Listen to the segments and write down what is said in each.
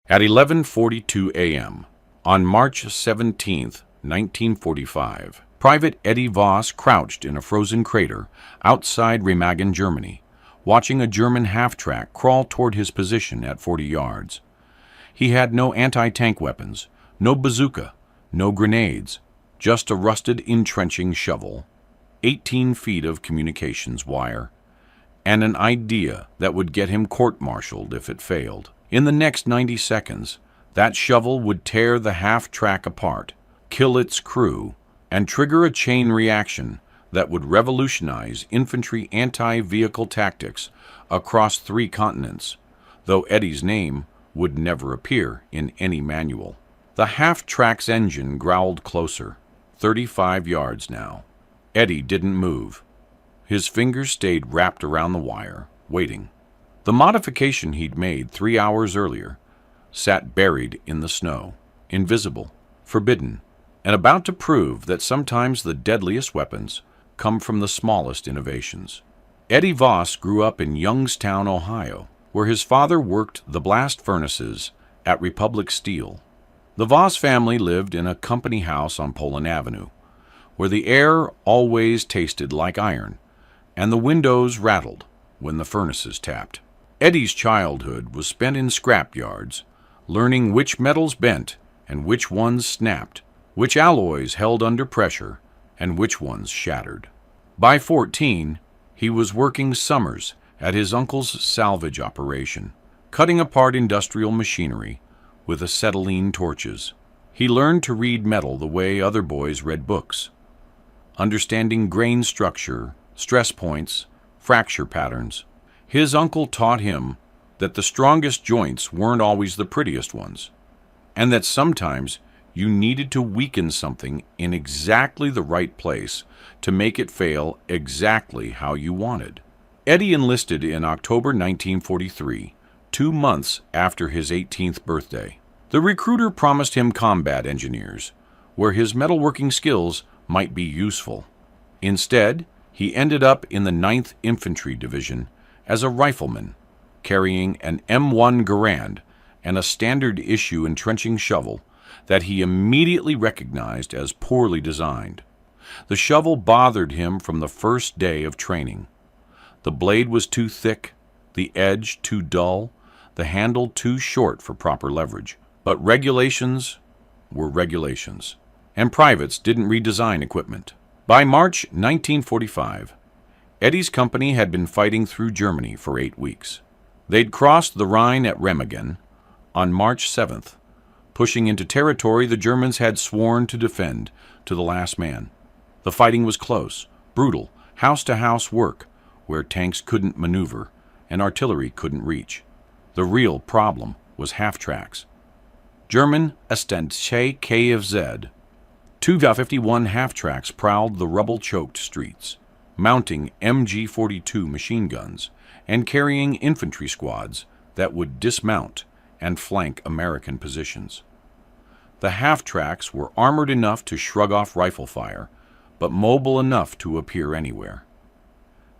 At 11:42 a.m., on March 17, 1945, Private Eddie Voss crouched in a frozen crater outside Remagen, Germany, watching a German half-track crawl toward his position at 40 yards. He had no anti-tank weapons, no bazooka, no grenades, just a rusted entrenching shovel, 18 feet of communications wire, and an idea that would get him court-martialed if it failed. In the next 90 seconds, that shovel would tear the half-track apart, kill its crew, and trigger a chain reaction that would revolutionize infantry anti-vehicle tactics across 3 continents, though Eddie's name would never appear in any manual. The half-track's engine growled closer, 35 yards now. Eddie didn't move. His fingers stayed wrapped around the wire, waiting. The modification he'd made 3 hours earlier sat buried in the snow, invisible, forbidden, and about to prove that sometimes the deadliest weapons come from the smallest innovations. Eddie Voss grew up in Youngstown, Ohio, where his father worked the blast furnaces at Republic Steel. The Voss family lived in a company house on Poland Avenue, where the air always tasted like iron, and the windows rattled when the furnaces tapped. Eddie's childhood was spent in scrap yards, learning which metals bent and which ones snapped, which alloys held under pressure and which ones shattered. By 14, he was working summers at his uncle's salvage operation, cutting apart industrial machinery with acetylene torches. He learned to read metal the way other boys read books, understanding grain structure, stress points, fracture patterns. His uncle taught him that the strongest joints weren't always the prettiest ones, and that sometimes you needed to weaken something in exactly the right place to make it fail exactly how you wanted. Eddie enlisted in October 1943, 2 months after his 18th birthday. The recruiter promised him combat engineers, where his metalworking skills might be useful. Instead, he ended up in the 9th Infantry Division as a rifleman, carrying an M1 Garand and a standard-issue entrenching shovel that he immediately recognized as poorly designed. The shovel bothered him from the first day of training. The blade was too thick, the edge too dull, the handle too short for proper leverage. But regulations were regulations, and privates didn't redesign equipment. By March 1945, Eddie's company had been fighting through Germany for 8 weeks. They'd crossed the Rhine at Remagen on March 7th, pushing into territory the Germans had sworn to defend to the last man. The fighting was close, brutal, house-to-house work, where tanks couldn't maneuver and artillery couldn't reach. The real problem was half-tracks. German Estensche KFZ. 251 half-tracks prowled the rubble-choked streets, mounting MG-42 machine guns and carrying infantry squads that would dismount and flank American positions. The half-tracks were armored enough to shrug off rifle fire, but mobile enough to appear anywhere.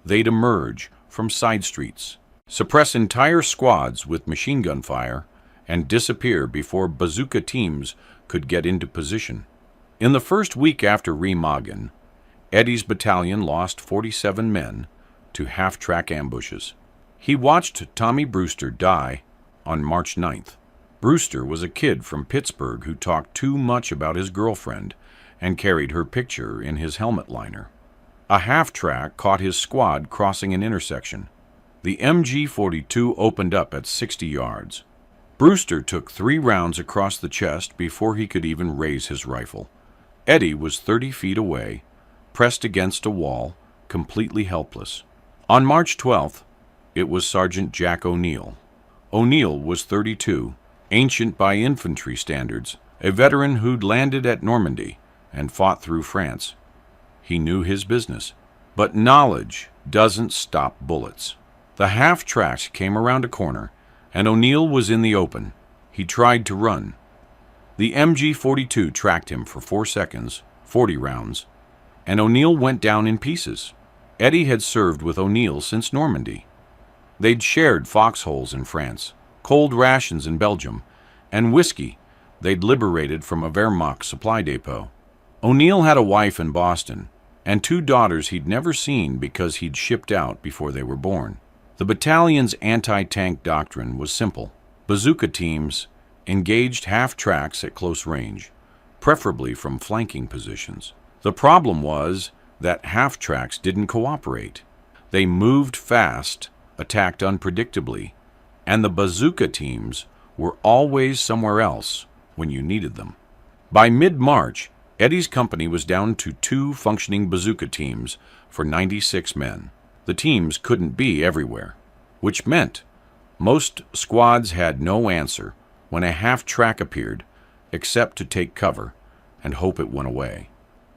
They'd emerge from side streets, suppress entire squads with machine gun fire, and disappear before bazooka teams could get into position. In the first week after Remagen, Eddie's battalion lost 47 men to half-track ambushes. He watched Tommy Brewster die on March 9th. Brewster was a kid from Pittsburgh who talked too much about his girlfriend and carried her picture in his helmet liner. A half-track caught his squad crossing an intersection. The MG-42 opened up at 60 yards. Brewster took 3 rounds across the chest before he could even raise his rifle. Eddie was 30 feet away, pressed against a wall, completely helpless. On March 12th, it was Sergeant Jack O'Neill. O'Neill was 32, ancient by infantry standards, a veteran who'd landed at Normandy and fought through France. He knew his business, but knowledge doesn't stop bullets. The half-track came around a corner, and O'Neill was in the open. He tried to run. The MG-42 tracked him for 4 seconds, 40 rounds, and O'Neill went down in pieces. Eddie had served with O'Neill since Normandy. They'd shared foxholes in France, cold rations in Belgium, and whiskey they'd liberated from a Wehrmacht supply depot. O'Neill had a wife in Boston and 2 daughters he'd never seen because he'd shipped out before they were born. The battalion's anti-tank doctrine was simple. Bazooka teams engaged half-tracks at close range, preferably from flanking positions. The problem was that half-tracks didn't cooperate. They moved fast, attacked unpredictably, and the bazooka teams were always somewhere else when you needed them. By mid-March, Eddie's company was down to 2 functioning bazooka teams for 96 men. The teams couldn't be everywhere, which meant most squads had no answer when a half-track appeared except to take cover and hope it went away.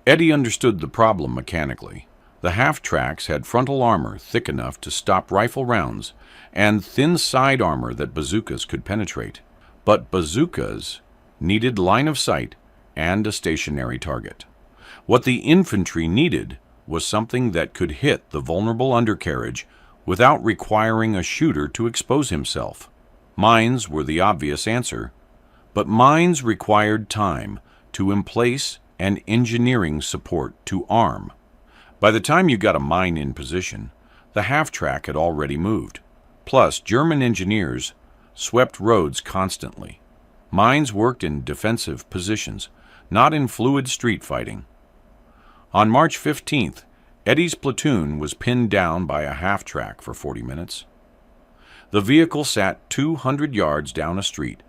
Eddie understood the problem mechanically. The half-tracks had frontal armor thick enough to stop rifle rounds and thin side armor that bazookas could penetrate. But bazookas needed line of sight and a stationary target. What the infantry needed was something that could hit the vulnerable undercarriage without requiring a shooter to expose himself. Mines were the obvious answer, but mines required time to emplace and engineering support to arm. By the time you got a mine in position, the half-track had already moved. Plus, German engineers swept roads constantly. Mines worked in defensive positions, not in fluid street fighting. On March 15th, Eddie's platoon was pinned down by a half-track for 40 minutes. The vehicle sat 200 yards down a street,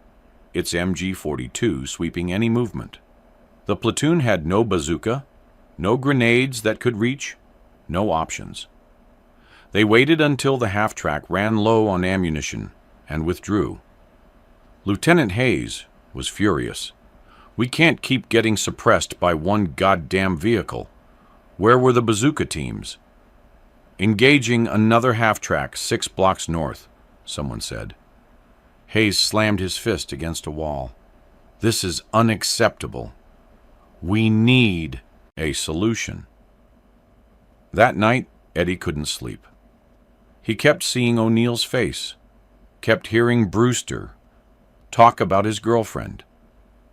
its MG-42 sweeping any movement. The platoon had no bazooka, no grenades that could reach, no options. They waited until the half-track ran low on ammunition and withdrew. Lieutenant Hayes was furious. "We can't keep getting suppressed by one goddamn vehicle. Where were the bazooka teams?" "Engaging another half-track 6 blocks north," someone said. Hayes slammed his fist against a wall. "This is unacceptable. We need a solution." That night, Eddie couldn't sleep. He kept seeing O'Neill's face, kept hearing Brewster talk about his girlfriend,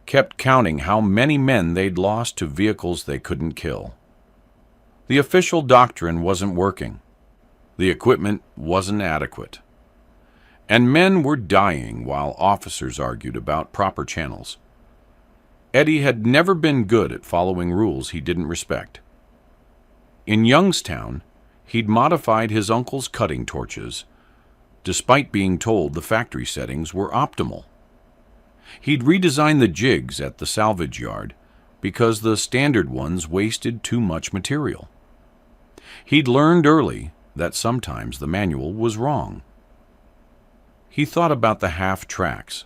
kept counting how many men they'd lost to vehicles they couldn't kill. The official doctrine wasn't working. The equipment wasn't adequate. And men were dying while officers argued about proper channels. Eddie had never been good at following rules he didn't respect. In Youngstown, he'd modified his uncle's cutting torches, despite being told the factory settings were optimal. He'd redesigned the jigs at the salvage yard because the standard ones wasted too much material. He'd learned early that sometimes the manual was wrong. He thought about the half-tracks,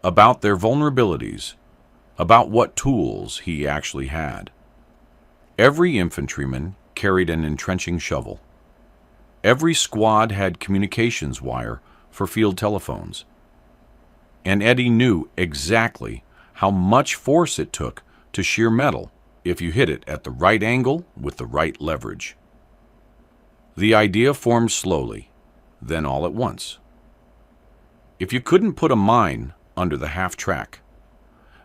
about their vulnerabilities, about what tools he actually had. Every infantryman carried an entrenching shovel. Every squad had communications wire for field telephones. And Eddie knew exactly how much force it took to shear metal if you hit it at the right angle with the right leverage. The idea formed slowly, then all at once. If you couldn't put a mine under the half-track,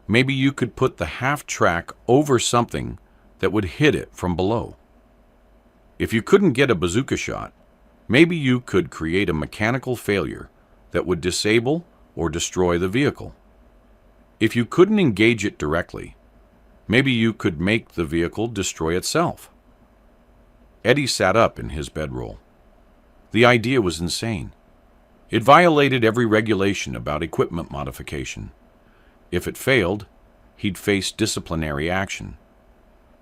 maybe you could put the half-track over something that would hit it from below. If you couldn't get a bazooka shot, maybe you could create a mechanical failure that would disable or destroy the vehicle. If you couldn't engage it directly, maybe you could make the vehicle destroy itself. Eddie sat up in his bedroll. The idea was insane. It violated every regulation about equipment modification. If it failed, he'd face disciplinary action.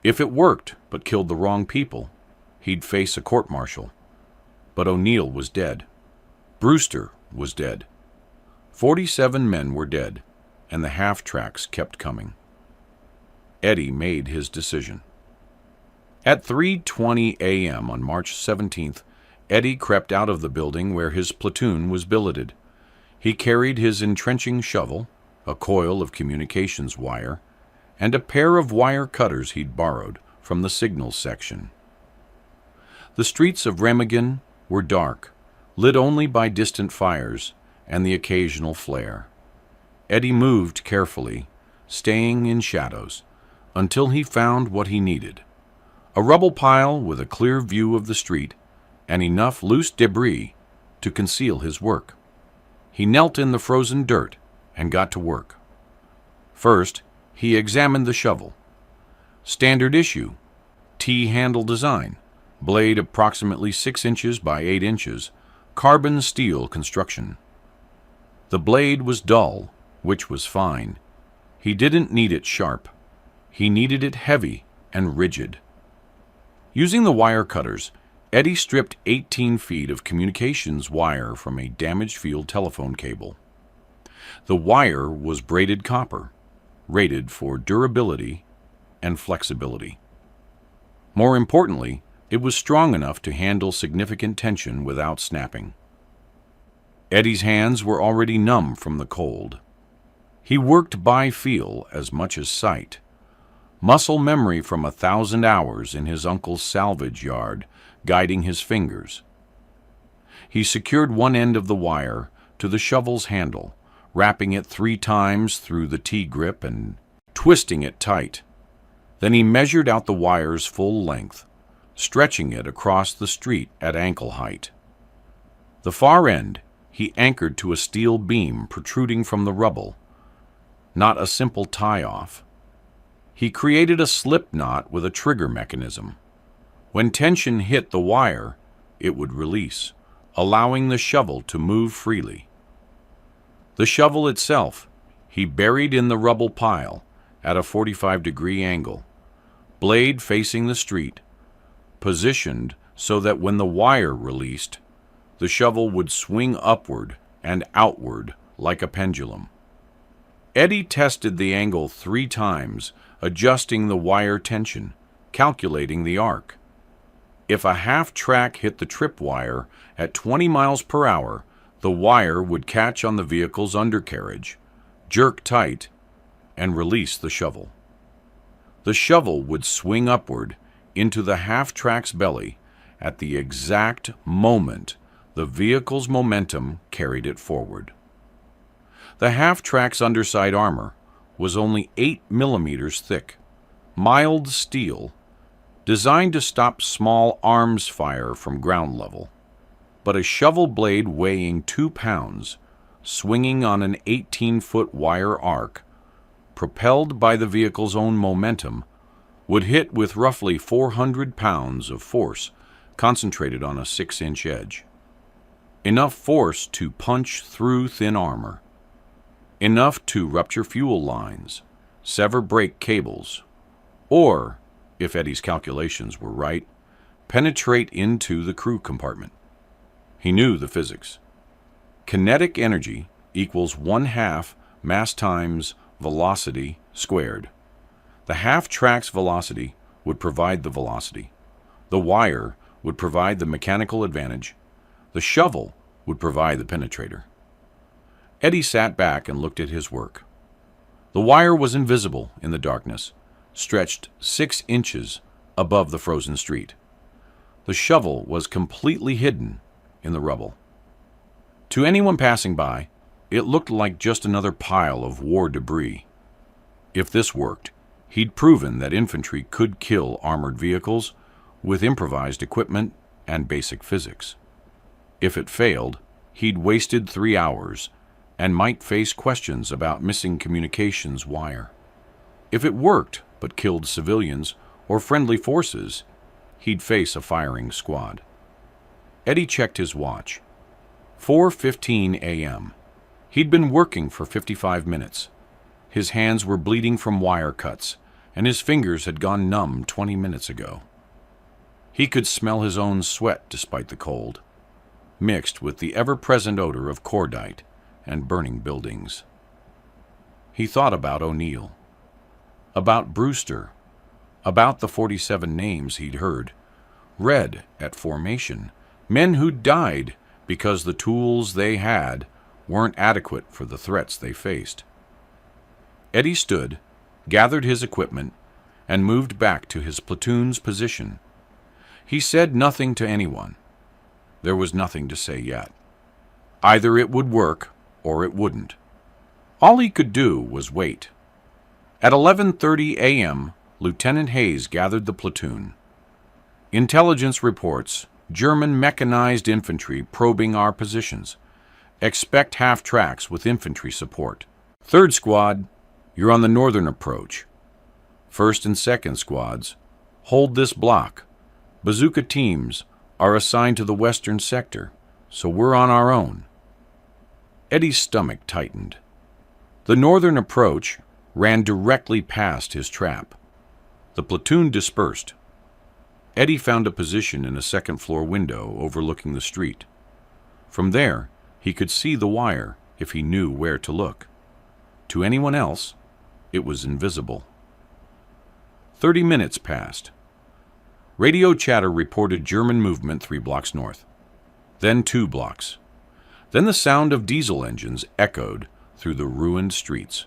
If it worked but killed the wrong people, he'd face a court-martial. But O'Neill was dead. Brewster was dead. 47 men were dead, and the half-tracks kept coming. Eddie made his decision. At 3:20 a.m. on March 17th, Eddie crept out of the building where his platoon was billeted. He carried his entrenching shovel, a coil of communications wire, and a pair of wire cutters he'd borrowed from the signals section. The streets of Remagen were dark, lit only by distant fires and the occasional flare. Eddie moved carefully, staying in shadows, until he found what he needed: a rubble pile with a clear view of the street and enough loose debris to conceal his work. He knelt in the frozen dirt and got to work. First, he examined the shovel. Standard issue, T-handle design, blade approximately 6 inches by 8 inches, carbon steel construction. The blade was dull, which was fine. He didn't need it sharp. He needed it heavy and rigid. Using the wire cutters, Eddie stripped 18 feet of communications wire from a damaged field telephone cable. The wire was braided copper, rated for durability and flexibility. More importantly, it was strong enough to handle significant tension without snapping. Eddie's hands were already numb from the cold. He worked by feel as much as sight, muscle memory from 1,000 hours in his uncle's salvage yard guiding his fingers. He secured one end of the wire to the shovel's handle, wrapping it 3 times through the T-grip and twisting it tight. Then he measured out the wire's full length, stretching it across the street at ankle height. The far end he anchored to a steel beam protruding from the rubble, not a simple tie-off. He created a slip knot with a trigger mechanism. When tension hit the wire, it would release, allowing the shovel to move freely. The shovel itself he buried in the rubble pile at a 45-degree angle, blade facing the street, positioned so that when the wire released, the shovel would swing upward and outward like a pendulum. Eddie tested the angle 3 times, adjusting the wire tension, calculating the arc. If a half-track hit the tripwire at 20 miles per hour, the wire would catch on the vehicle's undercarriage, jerk tight, and release the shovel. The shovel would swing upward into the half-track's belly at the exact moment the vehicle's momentum carried it forward. The half-track's underside armor was only 8 millimeters thick, mild steel, designed to stop small arms fire from ground level. But a shovel blade weighing 2 pounds, swinging on an 18-foot wire arc, propelled by the vehicle's own momentum, would hit with roughly 400 pounds of force concentrated on a 6-inch edge. Enough force to punch through thin armor. Enough to rupture fuel lines, sever brake cables, or, if Eddie's calculations were right, penetrate into the crew compartment. He knew the physics. Kinetic energy equals 1/2 mass times velocity squared. The half-track's velocity would provide the velocity. The wire would provide the mechanical advantage. The shovel would provide the penetrator. Eddie sat back and looked at his work. The wire was invisible in the darkness, stretched 6 inches above the frozen street. The shovel was completely hidden in the rubble. To anyone passing by, it looked like just another pile of war debris. If this worked, he'd proven that infantry could kill armored vehicles with improvised equipment and basic physics. If it failed, he'd wasted 3 hours and might face questions about missing communications wire. If it worked but killed civilians or friendly forces, he'd face a firing squad. Eddie checked his watch. 4:15 a.m. He'd been working for 55 minutes. His hands were bleeding from wire cuts, and his fingers had gone numb 20 minutes ago. He could smell his own sweat despite the cold, mixed with the ever-present odor of cordite and burning buildings. He thought about O'Neill, about Brewster, about the 47 names he'd heard, read at formation, men who'd died because the tools they had weren't adequate for the threats they faced. Eddie stood, gathered his equipment, and moved back to his platoon's position. He said nothing to anyone. There was nothing to say yet. Either it would work or it wouldn't. All he could do was wait. At 11:30 a.m., Lieutenant Hayes gathered the platoon. Intelligence reports German mechanized infantry probing our positions. Expect half-tracks with infantry support. 3rd Squad, you're on the northern approach. 1st and 2nd Squads, hold this block. Bazooka teams are assigned to the western sector, so we're on our own. Eddie's stomach tightened. The northern approach ran directly past his trap. The platoon dispersed. Eddie found a position in a second-floor window overlooking the street. From there, he could see the wire if he knew where to look. To anyone else, it was invisible. 30 minutes passed. Radio chatter reported German movement 3 blocks north, then 2 blocks. Then the sound of diesel engines echoed through the ruined streets.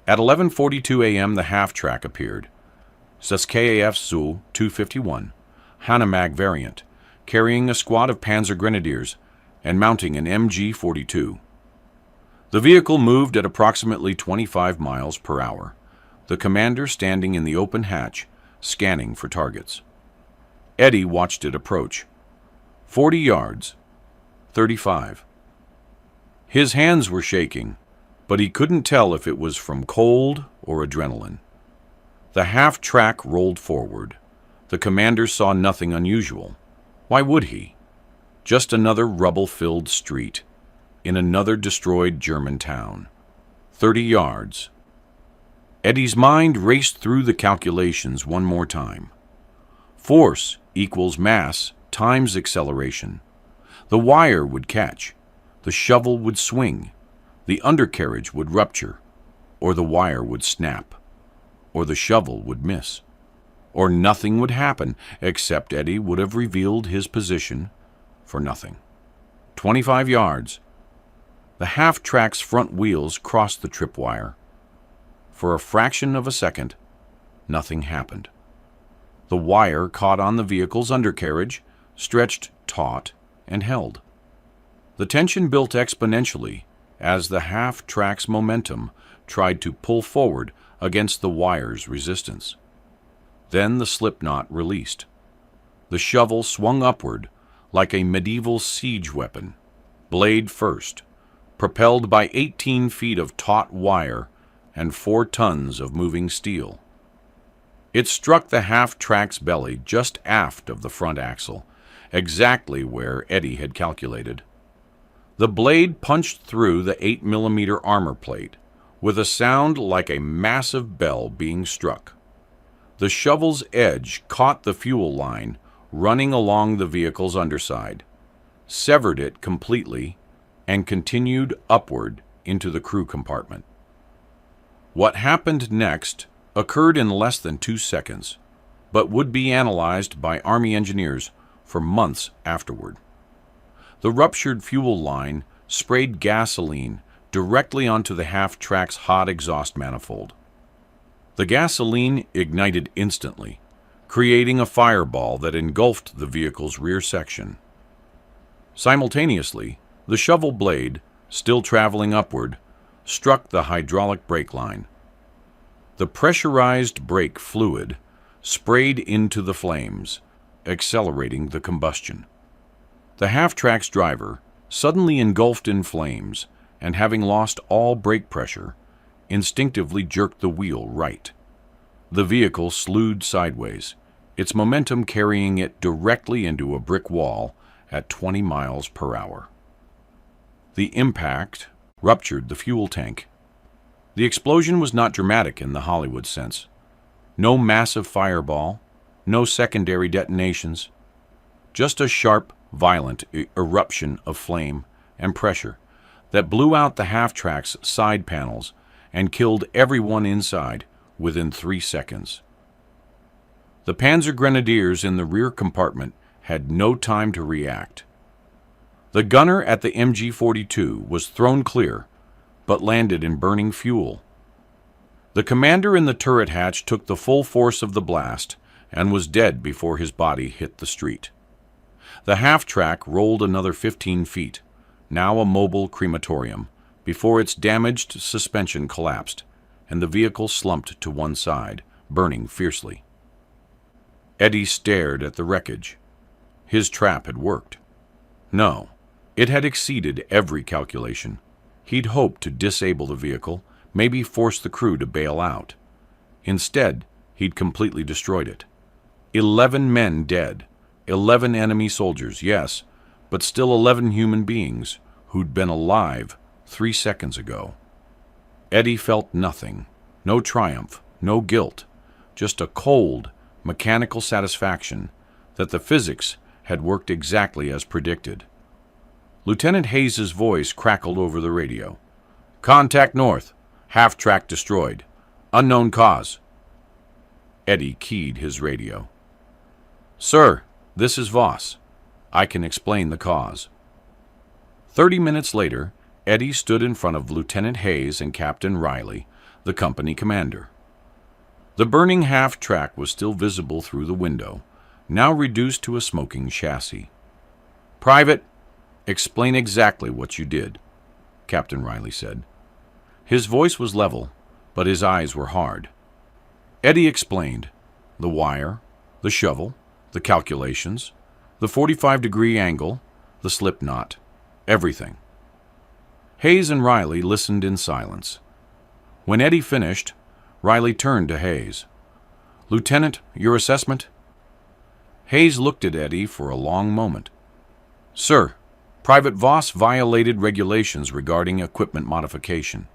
At 11:42 a.m., the half-track appeared. SKAF Zu 251, Hanomag variant, carrying a squad of Panzer Grenadiers and mounting an MG-42. The vehicle moved at approximately 25 miles per hour, the commander standing in the open hatch, scanning for targets. Eddie watched it approach. 40 yards, 35. His hands were shaking, but he couldn't tell if it was from cold or adrenaline. The half-track rolled forward. The commander saw nothing unusual. Why would he? Just another rubble-filled street in another destroyed German town. 30 yards. Eddie's mind raced through the calculations one more time. Force equals mass times acceleration. The wire would catch. The shovel would swing. The undercarriage would rupture. Or the wire would snap. Or the shovel would miss. Or nothing would happen, except Eddie would have revealed his position for nothing. 25 yards. The half-track's front wheels crossed the tripwire. For a fraction of a second, nothing happened. The wire caught on the vehicle's undercarriage, stretched taut, and held. The tension built exponentially as the half-track's momentum tried to pull forward against the wire's resistance. Then the slipknot released. The shovel swung upward like a medieval siege weapon, blade first, propelled by 18 feet of taut wire and 4 tons of moving steel. It struck the half-track's belly just aft of the front axle, exactly where Eddie had calculated. The blade punched through the 8mm armor plate, with a sound like a massive bell being struck. The shovel's edge caught the fuel line running along the vehicle's underside, severed it completely, and continued upward into the crew compartment. What happened next occurred in less than 2 seconds, but would be analyzed by Army engineers for months afterward. The ruptured fuel line sprayed gasoline directly onto the half-track's hot exhaust manifold. The gasoline ignited instantly, creating a fireball that engulfed the vehicle's rear section. Simultaneously, the shovel blade, still traveling upward, struck the hydraulic brake line. The pressurized brake fluid sprayed into the flames, accelerating the combustion. The half-track's driver, suddenly engulfed in flames and having lost all brake pressure, instinctively jerked the wheel right. The vehicle slewed sideways, its momentum carrying it directly into a brick wall at 20 miles per hour. The impact ruptured the fuel tank. The explosion was not dramatic in the Hollywood sense. No massive fireball, no secondary detonations, just a sharp, violent eruption of flame and pressure that blew out the half-track's side panels and killed everyone inside within 3 seconds. The Panzer Grenadiers in the rear compartment had no time to react. The gunner at the MG-42 was thrown clear, but landed in burning fuel. The commander in the turret hatch took the full force of the blast and was dead before his body hit the street. The half-track rolled another 15 feet, now a mobile crematorium, before its damaged suspension collapsed, and the vehicle slumped to one side, burning fiercely. Eddie stared at the wreckage. His trap had worked. No, it had exceeded every calculation. He'd hoped to disable the vehicle, maybe force the crew to bail out. Instead, he'd completely destroyed it. 11 men dead, 11 enemy soldiers, yes, but still 11 human beings who'd been alive 3 seconds ago. Eddie felt nothing, no triumph, no guilt, just a cold, mechanical satisfaction that the physics had worked exactly as predicted. Lieutenant Hayes's voice crackled over the radio. "Contact north. Half-track destroyed. Unknown cause." Eddie keyed his radio. "Sir, this is Voss. I can explain the cause." 30 minutes later, Eddie stood in front of Lieutenant Hayes and Captain Riley, the company commander. The burning half-track was still visible through the window, now reduced to a smoking chassis. "Private, explain exactly what you did," Captain Riley said. His voice was level, but his eyes were hard. Eddie explained the wire, the shovel, the calculations, the 45-degree angle, the slip knot, everything. Hayes and Riley listened in silence. When Eddie finished, Riley turned to Hayes. "Lieutenant, your assessment?" Hayes looked at Eddie for a long moment. "Sir, Private Voss violated regulations regarding equipment modification.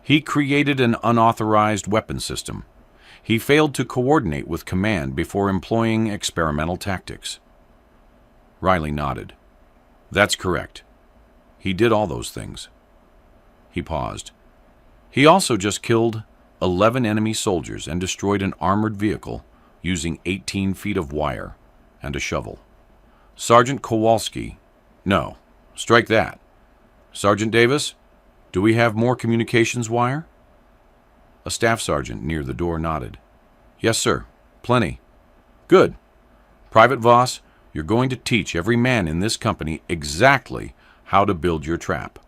He created an unauthorized weapon system. He failed to coordinate with command before employing experimental tactics." Riley nodded. "That's correct. He did all those things." He paused. "He also just killed 11 enemy soldiers and destroyed an armored vehicle using 18 feet of wire and a shovel. Sergeant Kowalski, no, strike that. Sergeant Davis, do we have more communications wire?" A staff sergeant near the door nodded. "Yes, sir, plenty." "Good. Private Voss, you're going to teach every man in this company exactly how to build your trap.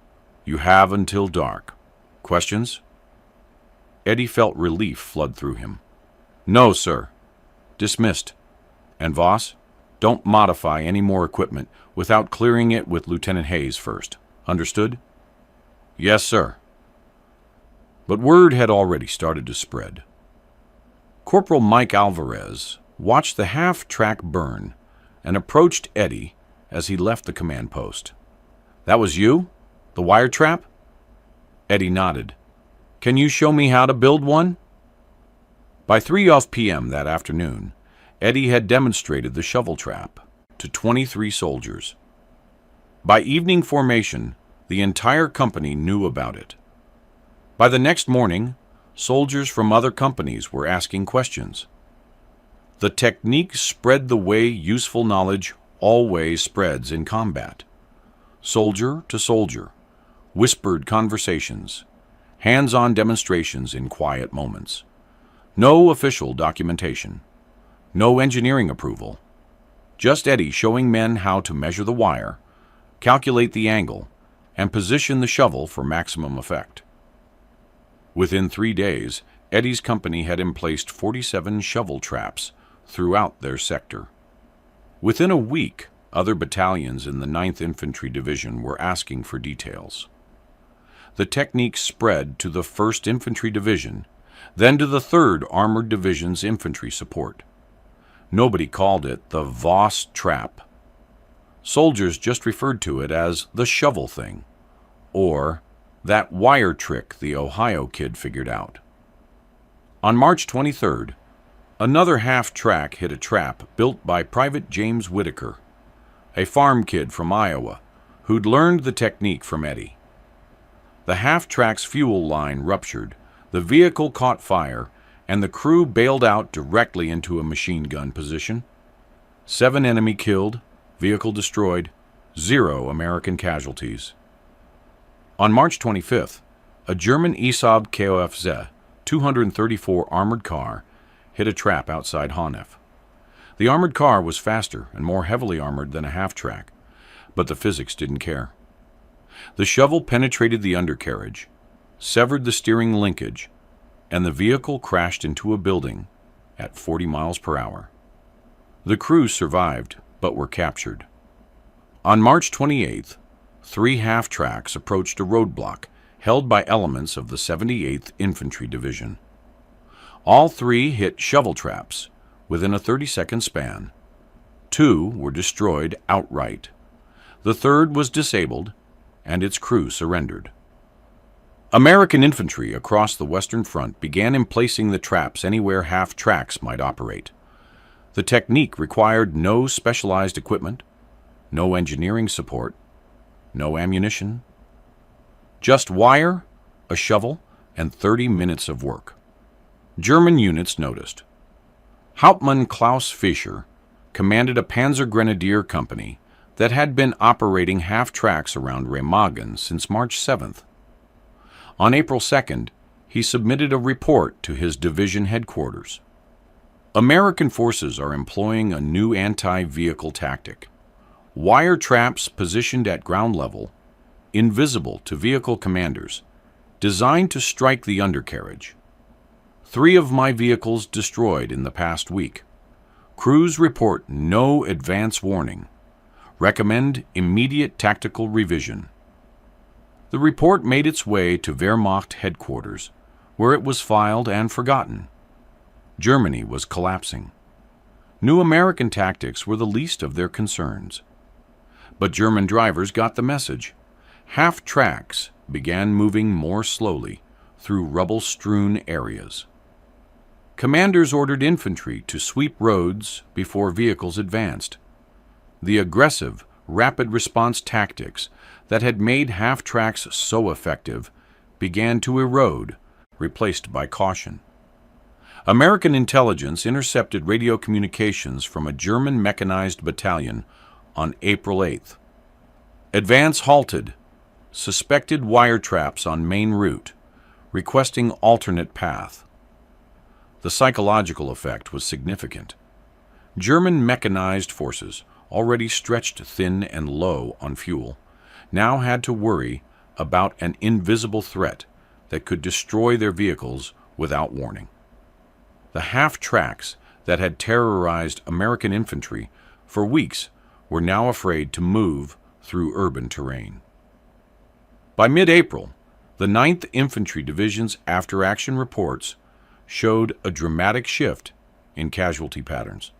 You have until dark. Questions?" Eddie felt relief flood through him. "No, sir. Dismissed. And Voss, don't modify any more equipment without clearing it with Lieutenant Hayes first. Understood?" "Yes, sir." But word had already started to spread. Corporal Mike Alvarez watched the half-track burn and approached Eddie as he left the command post. "That was you? The wire trap?" Eddie nodded. "Can you show me how to build one?" By 3 p.m. that afternoon, Eddie had demonstrated the shovel trap to 23 soldiers. By evening formation, the entire company knew about it. By the next morning, soldiers from other companies were asking questions. The technique spread the way useful knowledge always spreads in combat. Soldier to soldier, whispered conversations, hands-on demonstrations in quiet moments. No official documentation, no engineering approval, just Eddie showing men how to measure the wire, calculate the angle, and position the shovel for maximum effect. Within 3 days, Eddie's company had emplaced 47 shovel traps throughout their sector. Within a week, other battalions in the 9th Infantry Division were asking for details. The technique spread to the 1st Infantry Division, then to the 3rd Armored Division's infantry support. Nobody called it the Voss trap. Soldiers just referred to it as the shovel thing, or that wire trick the Ohio kid figured out. On March 23rd, another half-track hit a trap built by Private James Whitaker, a farm kid from Iowa who'd learned the technique from Eddie. The half-track's fuel line ruptured, the vehicle caught fire, and the crew bailed out directly into a machine gun position. 7 enemy killed, vehicle destroyed, 0 American casualties. On March 25th, a German Isaab KOFZ 234 armored car hit a trap outside Honnef. The armored car was faster and more heavily armored than a half-track, but the physics didn't care. The shovel penetrated the undercarriage, severed the steering linkage, and the vehicle crashed into a building at 40 miles per hour. The crew survived, but were captured. On March 28th, 3 half-tracks approached a roadblock held by elements of the 78th Infantry Division. All 3 hit shovel traps within a 30-second span. 2 were destroyed outright. The 3rd was disabled, and its crew surrendered. American infantry across the Western Front began emplacing the traps anywhere half-tracks might operate. The technique required no specialized equipment, no engineering support, no ammunition, just wire, a shovel, and 30 minutes of work. German units noticed. Hauptmann Klaus Fischer commanded a Panzer Grenadier company that had been operating half-tracks around Remagen since March 7th. On April 2nd, he submitted a report to his division headquarters. American forces are employing a new anti-vehicle tactic. Wire traps positioned at ground level, invisible to vehicle commanders, designed to strike the undercarriage. 3 of my vehicles destroyed in the past week. Crews report no advance warning. Recommend immediate tactical revision. The report made its way to Wehrmacht headquarters, where it was filed and forgotten. Germany was collapsing. New American tactics were the least of their concerns. But German drivers got the message. Half-tracks began moving more slowly through rubble-strewn areas. Commanders ordered infantry to sweep roads before vehicles advanced. The aggressive, rapid response tactics that had made half-tracks so effective began to erode, replaced by caution. American intelligence intercepted radio communications from a German mechanized battalion on April 8th. Advance halted, suspected wire traps on main route, requesting alternate path. The psychological effect was significant. German mechanized forces, already stretched thin and low on fuel, now had to worry about an invisible threat that could destroy their vehicles without warning. The half-tracks that had terrorized American infantry for weeks were now afraid to move through urban terrain. By mid-April, the 9th Infantry Division's after-action reports showed a dramatic shift in casualty patterns.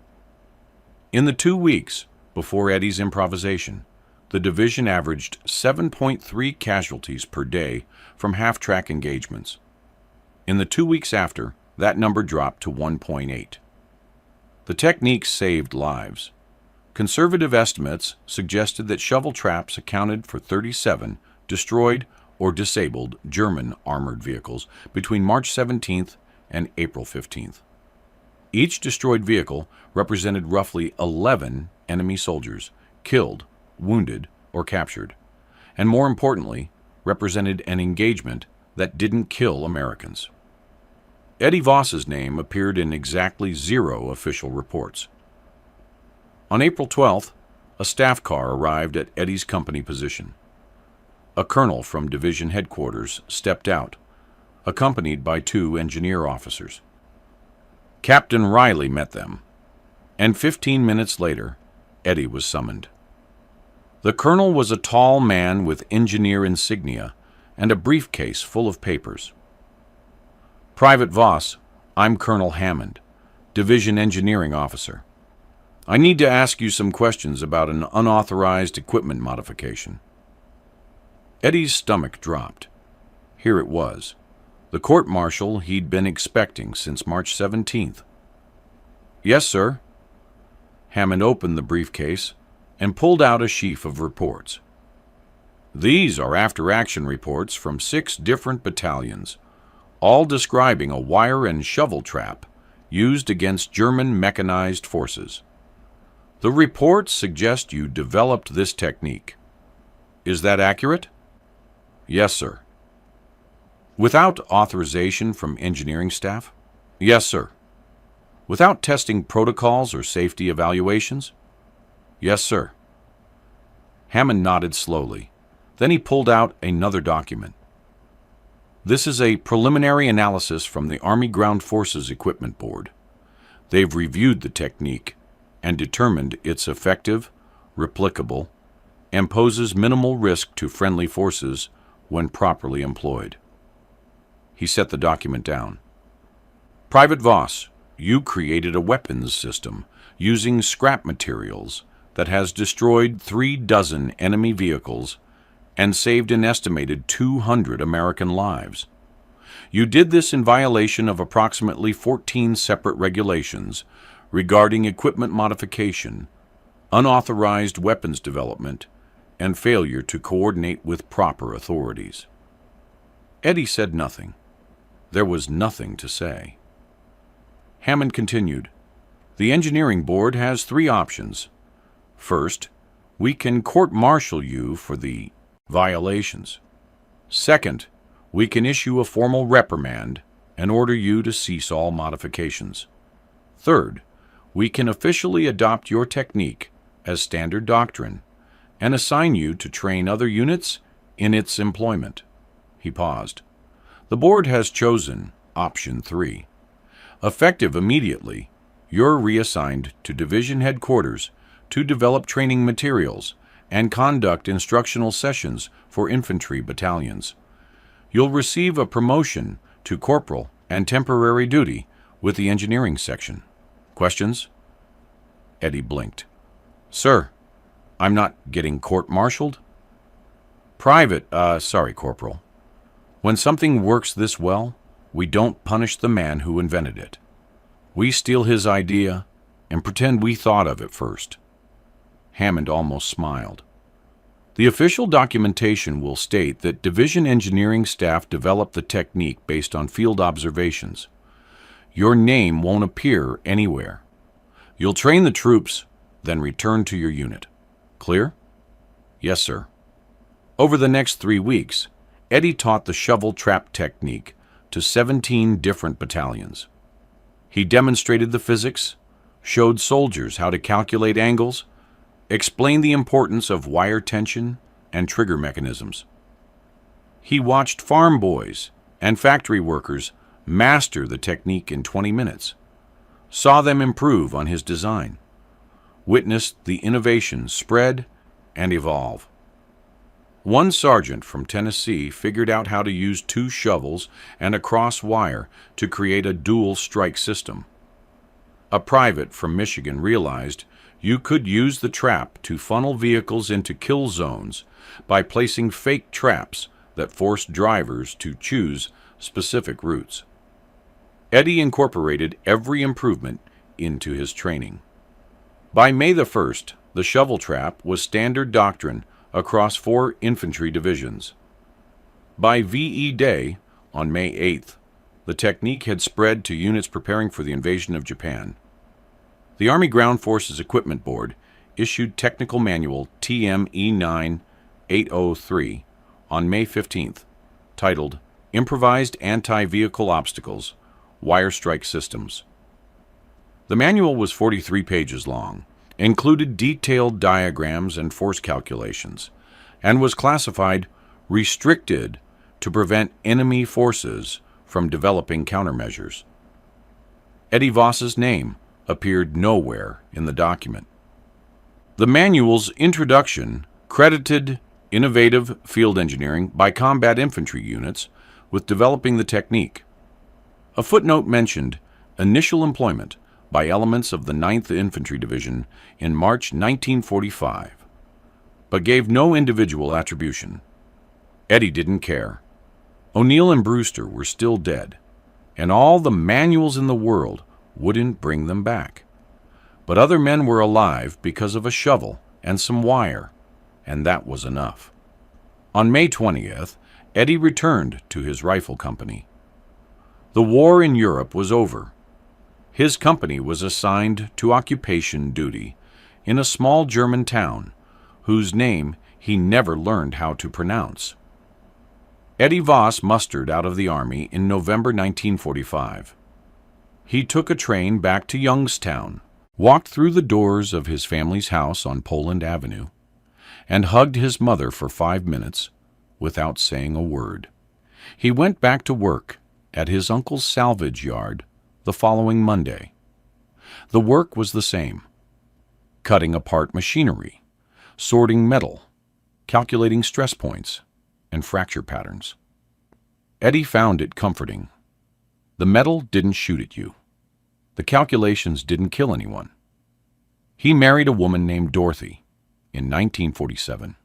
In the 2 weeks before Eddie's improvisation, the division averaged 7.3 casualties per day from half-track engagements. In the 2 weeks after, that number dropped to 1.8. The technique saved lives. Conservative estimates suggested that shovel traps accounted for 37 destroyed or disabled German armored vehicles between March 17th and April 15th. Each destroyed vehicle represented roughly 11 enemy soldiers killed, wounded, or captured, and more importantly, represented an engagement that didn't kill Americans. Eddie Voss's name appeared in exactly 0 official reports. On April 12th, a staff car arrived at Eddie's company position. A colonel from division headquarters stepped out, accompanied by 2 engineer officers. Captain Riley met them, and 15 minutes later, Eddie was summoned. The colonel was a tall man with engineer insignia and a briefcase full of papers. Private Voss, I'm Colonel Hammond, Division Engineering Officer. I need to ask you some questions about an unauthorized equipment modification. Eddie's stomach dropped. Here it was, the court-martial he'd been expecting since March 17th. Yes, sir. Hammond opened the briefcase and pulled out a sheaf of reports. These are after-action reports from 6 different battalions, all describing a wire and shovel trap used against German mechanized forces. The reports suggest you developed this technique. Is that accurate? Yes, sir. Without authorization from engineering staff? Yes, sir. Without testing protocols or safety evaluations? Yes, sir. Hammond nodded slowly, Then he pulled out another document. This is a preliminary analysis from the Army Ground Forces Equipment Board. They've reviewed the technique and determined it's effective, replicable, and poses minimal risk to friendly forces when properly employed. He set the document down. Private Voss, you created a weapons system using scrap materials that has destroyed 36 enemy vehicles and saved an estimated 200 American lives. You did this in violation of approximately 14 separate regulations regarding equipment modification, unauthorized weapons development, and failure to coordinate with proper authorities. Eddie said nothing. There was nothing to say. Hammond continued, "The engineering board has 3 options. First, we can court-martial you for the violations. Second, we can issue a formal reprimand and order you to cease all modifications. Third, we can officially adopt your technique as standard doctrine and assign you to train other units in its employment." He paused. "The board has chosen option 3. Effective immediately, you're reassigned to division headquarters to develop training materials and conduct instructional sessions for infantry battalions. You'll receive a promotion to corporal and temporary duty with the engineering section. Questions?" Eddie blinked. "Sir, I'm not getting court-martialed?" Sorry, Corporal. When something works this well, we don't punish the man who invented it. We steal his idea and pretend we thought of it first." Hammond almost smiled. "The official documentation will state that division engineering staff developed the technique based on field observations. Your name won't appear anywhere. You'll train the troops, then return to your unit. Clear?" "Yes, sir." Over the next 3 weeks, Eddie taught the shovel trap technique to 17 different battalions. He demonstrated the physics, showed soldiers how to calculate angles, explained the importance of wire tension and trigger mechanisms. He watched farm boys and factory workers master the technique in 20 minutes, saw them improve on his design, witnessed the innovation spread and evolve. One sergeant from Tennessee figured out how to use 2 shovels and a cross wire to create a dual strike system. A private from Michigan realized you could use the trap to funnel vehicles into kill zones by placing fake traps that forced drivers to choose specific routes. Eddie incorporated every improvement into his training. By May the 1st, the shovel trap was standard doctrine across 4 infantry divisions. By VE Day, on May 8th, the technique had spread to units preparing for the invasion of Japan. The Army Ground Forces Equipment Board issued Technical Manual TME-9-803 on May 15th, titled Improvised Anti-Vehicle Obstacles, Wire Strike Systems. The manual was 43 pages long, included detailed diagrams and force calculations, and was classified restricted to prevent enemy forces from developing countermeasures. Eddie Voss's name appeared nowhere in the document. The manual's introduction credited innovative field engineering by combat infantry units with developing the technique. A footnote mentioned initial employment by elements of the 9th Infantry Division in March 1945, but gave no individual attribution. Eddie didn't care. O'Neill and Brewster were still dead, and all the manuals in the world wouldn't bring them back. But other men were alive because of a shovel and some wire, and that was enough. On May 20th, Eddie returned to his rifle company. The war in Europe was over. His company was assigned to occupation duty in a small German town whose name he never learned how to pronounce. Eddie Voss mustered out of the Army in November 1945. He took a train back to Youngstown, walked through the doors of his family's house on Poland Avenue, and hugged his mother for 5 minutes without saying a word. He went back to work at his uncle's salvage yard the following Monday. The work was the same: cutting apart machinery, sorting metal, calculating stress points and fracture patterns. Eddie found it comforting. The metal didn't shoot at you. The calculations didn't kill anyone. He married a woman named Dorothy in 1947.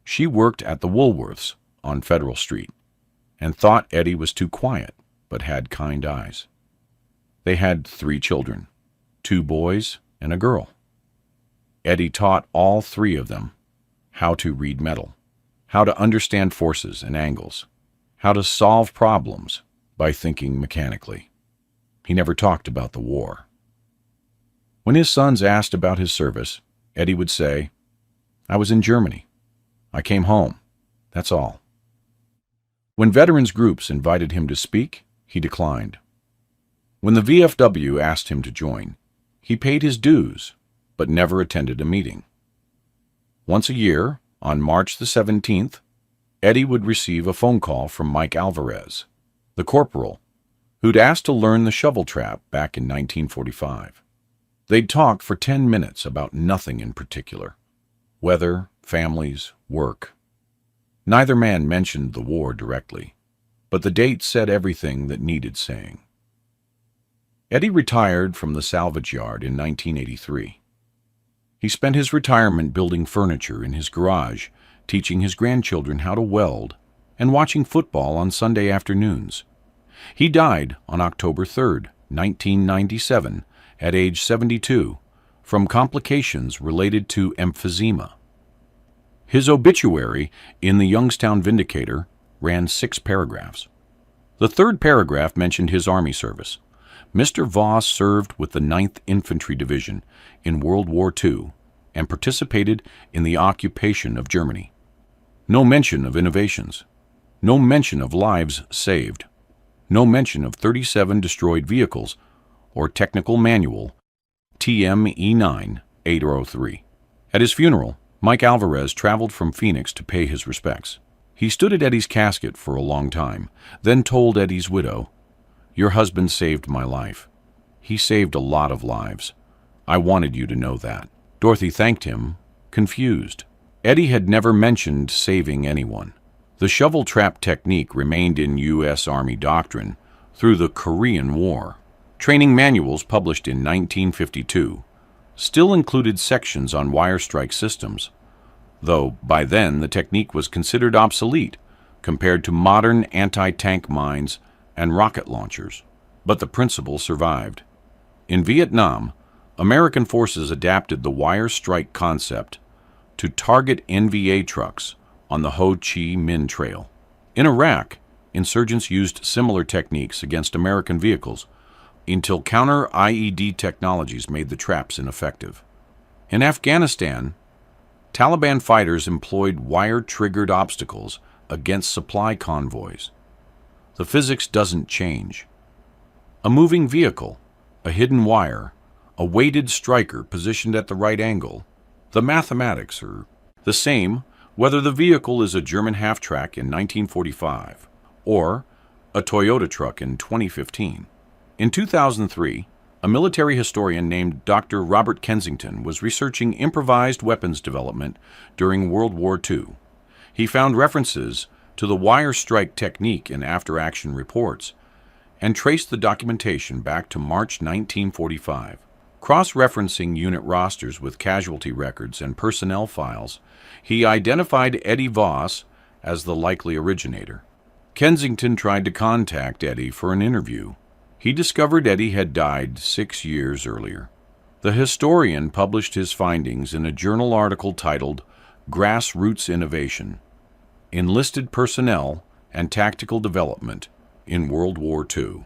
She worked at the Woolworths on Federal Street and thought Eddie was too quiet, but had kind eyes. They had 3 children, 2 boys and a girl. Eddie taught all 3 of them how to read metal, how to understand forces and angles, how to solve problems by thinking mechanically. He never talked about the war. When his sons asked about his service, Eddie would say, "I was in Germany. I came home. That's all." When veterans groups invited him to speak, he declined. When the VFW asked him to join, he paid his dues, but never attended a meeting. Once a year, on March the 17th, Eddie would receive a phone call from Mike Alvarez, the corporal, who'd asked to learn the shovel trap back in 1945. They'd talk for 10 minutes about nothing in particular: weather, families, work. Neither man mentioned the war directly, but the date said everything that needed saying. Eddie retired from the salvage yard in 1983. He spent his retirement building furniture in his garage, teaching his grandchildren how to weld, and watching football on Sunday afternoons. He died on October 3, 1997, at age 72, from complications related to emphysema. His obituary in the Youngstown Vindicator ran 6 paragraphs. The 3rd paragraph mentioned his Army service. Mr. Voss served with the 9th Infantry Division in World War II and participated in the occupation of Germany. No mention of innovations. No mention of lives saved. No mention of 37 destroyed vehicles or technical manual TME9 803. At his funeral, Mike Alvarez traveled from Phoenix to pay his respects. He stood at Eddie's casket for a long time, then told Eddie's widow, "Your husband saved my life. He saved a lot of lives. I wanted you to know that." Dorothy thanked him, confused. Eddie had never mentioned saving anyone. The shovel trap technique remained in U.S. Army doctrine through the Korean War. Training manuals published in 1952 still included sections on wire strike systems, though by then the technique was considered obsolete compared to modern anti-tank mines and rocket launchers. But the principle survived. In Vietnam, American forces adapted the wire strike concept to target NVA trucks on the Ho Chi Minh Trail. In Iraq, insurgents used similar techniques against American vehicles until counter-IED technologies made the traps ineffective. In Afghanistan, Taliban fighters employed wire-triggered obstacles against supply convoys. The physics doesn't change. A moving vehicle, a hidden wire, a weighted striker positioned at the right angle, the mathematics are the same whether the vehicle is a German half-track in 1945 or a Toyota truck in 2015. In 2003, a military historian named Dr. Robert Kensington was researching improvised weapons development during World War II. He found references to the wire strike technique in after-action reports and traced the documentation back to March 1945. Cross-referencing unit rosters with casualty records and personnel files, he identified Eddie Voss as the likely originator. Kensington tried to contact Eddie for an interview. He discovered Eddie had died 6 years earlier. The historian published his findings in a journal article titled "Grassroots Innovation: Enlisted Personnel and Tactical Development in World War II."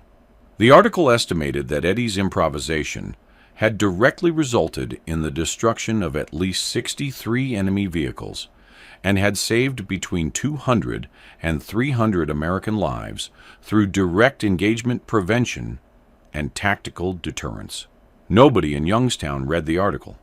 The article estimated that Eddie's improvisation had directly resulted in the destruction of at least 63 enemy vehicles and had saved between 200 and 300 American lives through direct engagement prevention and tactical deterrence. Nobody in Youngstown read the article.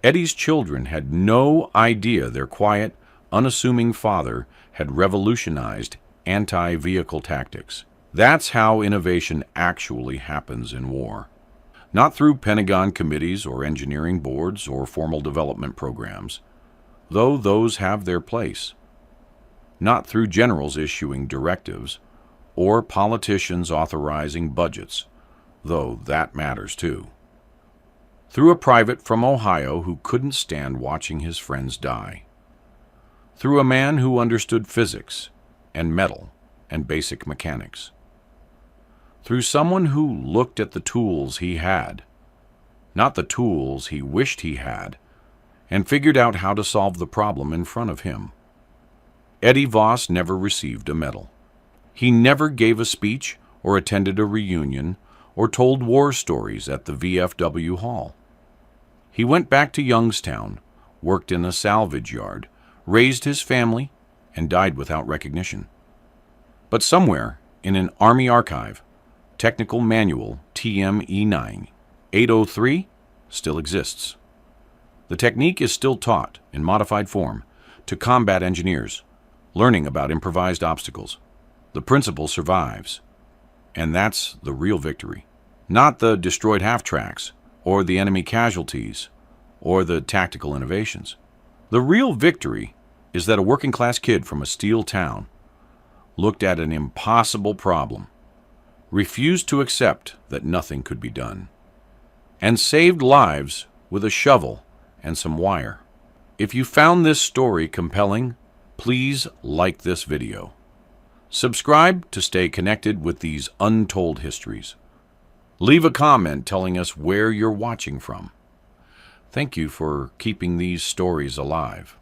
Eddie's children had no idea their quiet, unassuming father had revolutionized anti-vehicle tactics. That's how innovation actually happens in war. Not through Pentagon committees or engineering boards or formal development programs, though those have their place. Not through generals issuing directives or politicians authorizing budgets, though that matters too. Through a private from Ohio who couldn't stand watching his friends die. Through a man who understood physics and metal and basic mechanics. Through someone who looked at the tools he had, not the tools he wished he had, and figured out how to solve the problem in front of him. Eddie Voss never received a medal. He never gave a speech or attended a reunion or told war stories at the VFW Hall. He went back to Youngstown, worked in a salvage yard, raised his family, and died without recognition. But somewhere in an Army archive, Technical Manual TME9 803 still exists. The technique is still taught in modified form to combat engineers, learning about improvised obstacles. The principle survives, and that's the real victory. Not the destroyed half-tracks, or the enemy casualties, or the tactical innovations. The real victory is that a working-class kid from a steel town looked at an impossible problem, refused to accept that nothing could be done, and saved lives with a shovel and some wire. If you found this story compelling, please like this video. Subscribe to stay connected with these untold histories. Leave a comment telling us where you're watching from. Thank you for keeping these stories alive.